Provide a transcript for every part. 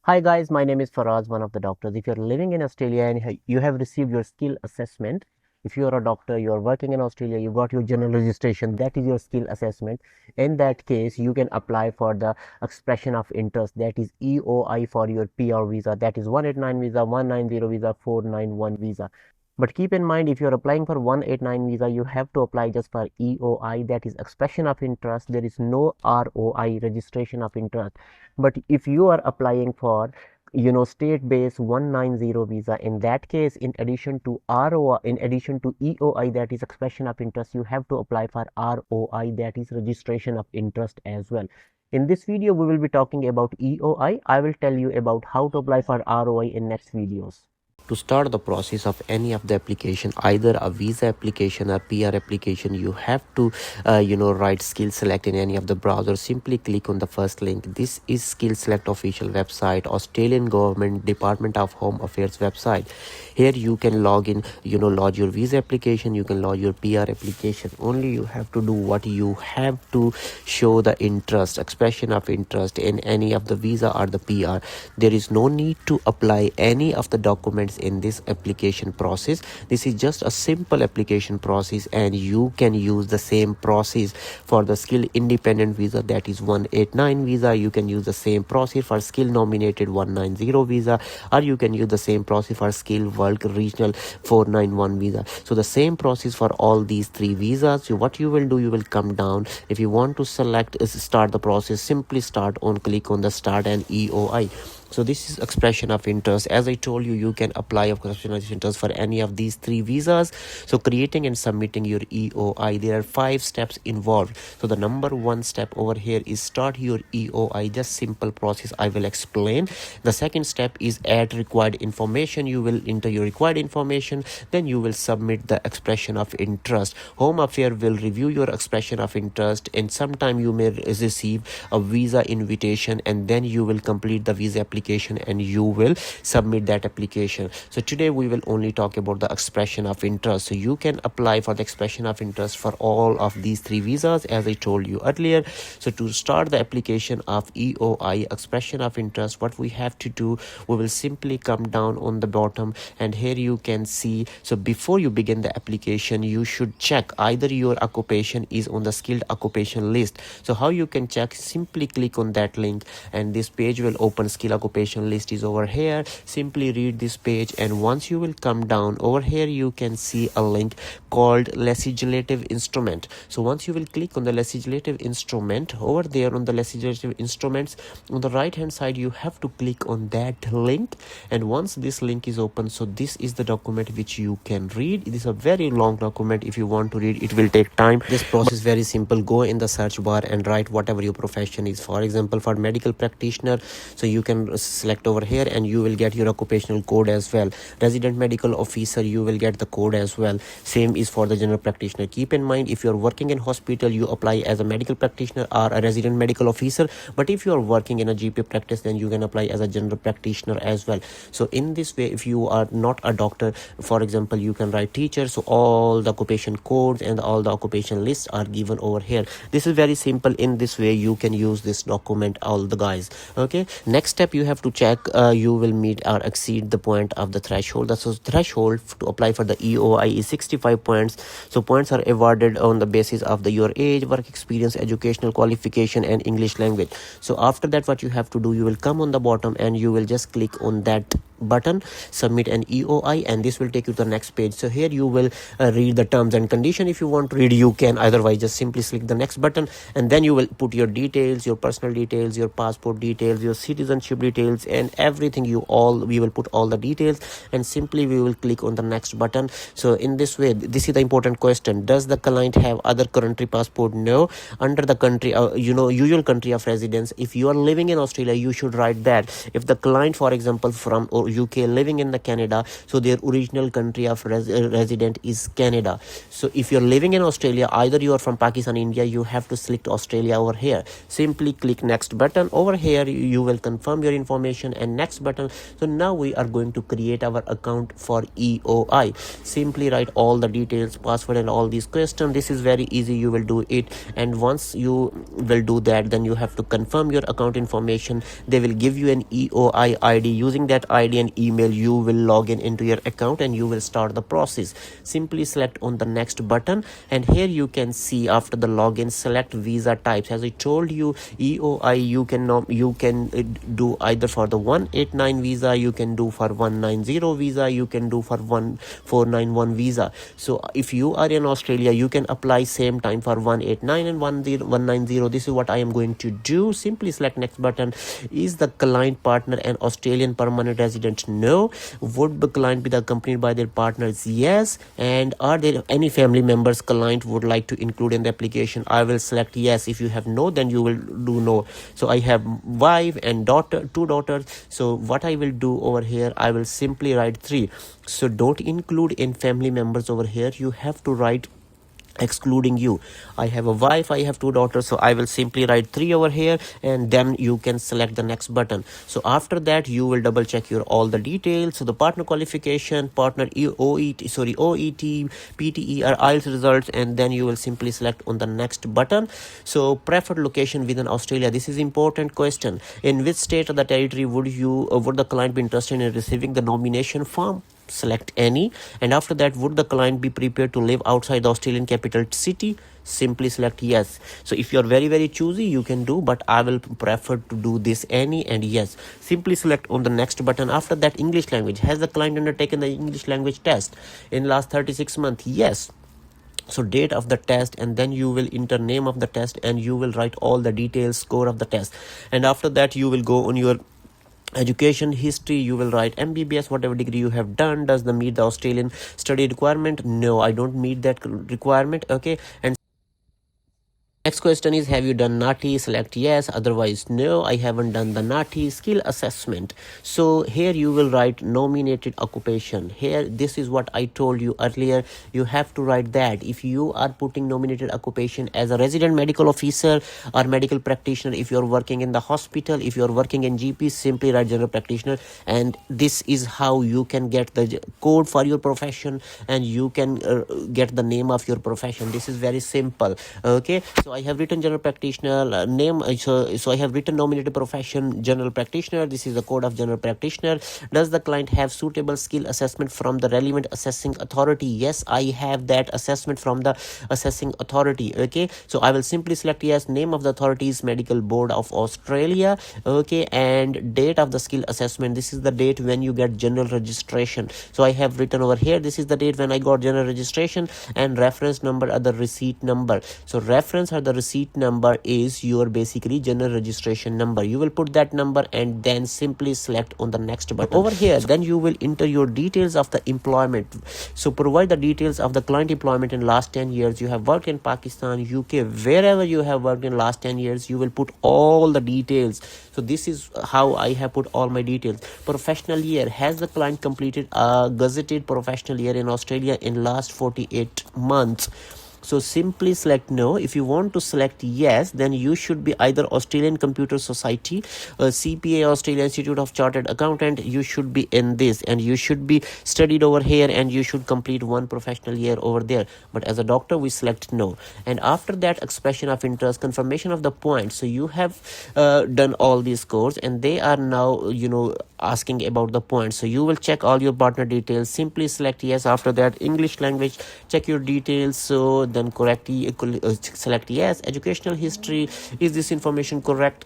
Hi guys, my name is Faraz, one of the doctors. If you're living in Australia and you have received your skill assessment, if you're a doctor, you're working in Australia, you got your general registration, that is your skill assessment. In that case, you can apply for the expression of interest, that is EOI for your PR visa, that is 189 visa, 190 visa, 491 visa. But keep in mind, if you're applying for 189 visa, you have to apply just for EOI, that is expression of interest. There is no ROI, registration of interest. But if you are applying for state-based 190 visa, in that case, in addition to ROI, in addition to EOI, that is expression of interest, you have to apply for ROI, that is registration of interest as well. In this video, we will be talking about EOI. I will tell you about how to apply for ROI in next videos. To start the process of any of the application, either a visa application or PR application, you have to write SkillSelect in any of the browsers. Simply click on the first link. This is SkillSelect official website, Australian Government Department of Home Affairs website. Here you can log in, lodge your visa application, you can lodge your PR application. Only you have to do what you have to show the interest, expression of interest in any of the visa or the PR. There is no need to apply any of the documents in this application process. This is just a simple application process, and you can use the same process for the skill independent visa, that is 189 visa. You can use the same process for skill nominated 190 visa, or you can use the same process for skill work regional 491 visa. So the same process for all these three visas. So what you will do, you will come down. If you want to select start the process, simply click on the start and EOI. So this is expression of interest. As I told you, you can apply expression of interest for any of these three visas. So creating and submitting your EOI, there are 5 steps involved. So the number 1 step over here is start your EOI. Just simple process I will explain. The second step is add required information. You will enter your required information, then you will submit the expression of interest. Home Affairs will review your expression of interest, and sometime you may receive a visa invitation, and then you will complete the visa application and you will submit that application. So today we will only talk about the expression of interest. So you can apply for the expression of interest for all of these 3 visas, as I told you earlier. So to start the application of EOI, expression of interest, what we have to do, we will simply come down on the bottom, and here you can see. So before you begin the application, you should check either your occupation is on the skilled occupation list. So how you can check? Simply click on that link, and this page will open. Skill occupation list is over here. Simply read this page, and once you will come down over here, you can see a link called legislative instrument. So once you will click on the legislative instrument, over there on the legislative instruments, on the right hand side, you have to click on that link. And once this link is open, so this is the document which you can read. It is a very long document. If you want to read, it will take time. This process is very simple. Go in the search bar and write whatever your profession is. For example, for medical practitioner, so you can select over here, and you will get your occupational code as well. Resident medical officer, you will get the code as well. Same is for the general practitioner. Keep in mind, if you are working in hospital, you apply as a medical practitioner or a resident medical officer. But if you are working in a GP practice, then you can apply as a general practitioner as well. So in this way, if you are not a doctor, for example, you can write teacher. So all the occupation codes and all the occupation lists are given over here. This is very simple. In this way, you can use this document, all the guys. Okay, next step you have to check, you will meet or exceed the point of the threshold. So threshold to apply for the EOI is 65 points. So points are awarded on the basis of your age, work experience, educational qualification, and English language. So after that, what you have to do, you will come on the bottom, and you will just click on that button, submit an EOI, and this will take you to the next page. So here you will read the terms and condition. If you want to read, you can. Otherwise, just simply click the next button, and then you will put your details, your personal details, your passport details, your citizenship details, and everything. We will put all the details, and simply we will click on the next button. So in this way, this is the important question: does the client have other country passport? No. Under the country, usual country of residence, if you are living in Australia, you should write that. If the client, for example, from UK, living in the Canada, so their original country of resident is Canada. So if you're living in Australia, either you are from Pakistan, India, you have to select Australia over here. Simply click next button. Over here you will confirm your information and next button. So now we are going to create our account for EOI. Simply write all the details, password and all these questions. This is very easy, you will do it. And once you will do that, then you have to confirm your account information. They will give you an EOI ID. Using that ID and email, you will log in into your account and you will start the process. Simply select on the next button, and here you can see after the login, select visa types. As I told you, EOI you can do either for the 189 visa, you can do for 190 visa, you can do for 1491 visa. So if you are in Australia, you can apply same time for 189 and 190. This is what I am going to do. Simply select next button. Is the client partner an Australian permanent resident? No. Would the client be accompanied by their partners? Yes. And are there any family members client would like to include in the application? I will select yes. If you have no, then you will do no. So I have wife and daughter, 2 daughters. So what I will do over here, I will simply write 3. So don't include in family members over here. You have to write excluding you. I have a wife, I have 2 daughters, so I will simply write 3 over here, and then you can select the next button. So after that you will double check your all the details. So the partner qualification, partner OET, PTE or IELTS results, and then you will simply select on the next button. So preferred location within Australia. This is important question. In which state or the territory would the client be interested in receiving the nomination form? Select any. And after that, would the client be prepared to live outside the Australian capital city? Simply select yes. So if you are very choosy, you can do, but I will prefer to do this any and yes. Simply select on the next button. After that, English language. Has the client undertaken the English language test in last 36 months? Yes. So date of the test, and then you will enter name of the test, and you will write all the details, score of the test. And after that, you will go on your education history. You will write MBBS, whatever degree you have done. Does the meet the Australian study requirement? No, I don't meet that requirement. Okay. And next question is, have you done NATI? Select yes, otherwise no, I haven't done the NATI. Skill assessment. So here you will write nominated occupation. Here, this is what I told you earlier. You have to write that. If you are putting nominated occupation as a resident medical officer or medical practitioner, if you're working in the hospital, if you're working in GP, simply write general practitioner. And this is how you can get the code for your profession, and you can get the name of your profession. This is very simple. Okay, so I have written general practitioner name. So I have written nominated profession general practitioner. This is the code of general practitioner. Does the client have suitable skill assessment from the relevant assessing authority? Yes, I have that assessment from the assessing authority. Okay, so I will simply select yes. Name of the authority is Medical Board of Australia. Okay, and date of the skill assessment. This is the date when you get general registration. So I have written over here, this is the date when I got general registration, and reference number or the receipt number. So reference or the receipt number is your basically general registration number. You will put that number and then simply select on the next button. Over here, then you will enter your details of the employment. So provide the details of the client employment in last 10 years. You have worked in Pakistan, UK, wherever you have worked in last 10 years, you will put all the details. So this is how I have put all my details. Professional year. Has the client completed a gazetted professional year in Australia in last 48 months? So simply select no. If you want to select yes, then you should be either Australian Computer Society, CPA, Australian Institute of Chartered Accountant. You should be in this, and you should be studied over here, and you should complete 1 professional year over there. But as a doctor, we select no. And after that, expression of interest, confirmation of the points. So you have done all these scores, and they are now asking about the points. So you will check all your partner details. Simply select yes. After that, English language, check your details. So then select yes. Educational history, is this information correct?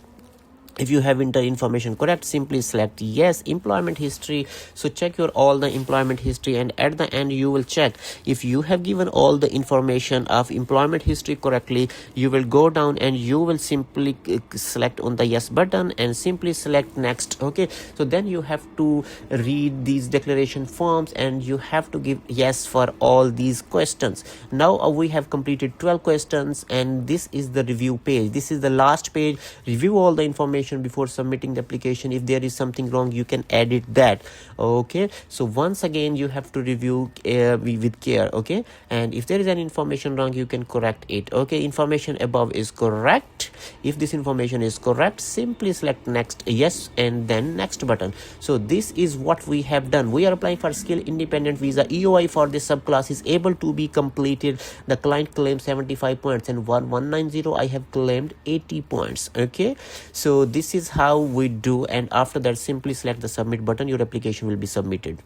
If you have entered information correct, simply select yes. Employment history, so check your all the employment history, and at the end you will check if you have given all the information of employment history correctly. You will go down and you will simply select on the yes button and simply select next. Okay, so then you have to read these declaration forms, and you have to give yes for all these questions. Now we have completed 12 questions, and this is the review page. This is the last page. Review all the information, information before submitting the application. If there is something wrong, you can edit that. Okay, so once again you have to review with care. Okay, and if there is any information wrong, you can correct it. Okay, information above is correct. If this information is correct, simply select next, yes, and then next button. So this is what we have done. We are applying for skill independent visa. EOI for this subclass is able to be completed. The client claimed 75 points and 1190 I have claimed 80 points. Okay, so this is how we do, and after that simply select the submit button. Your application will be submitted.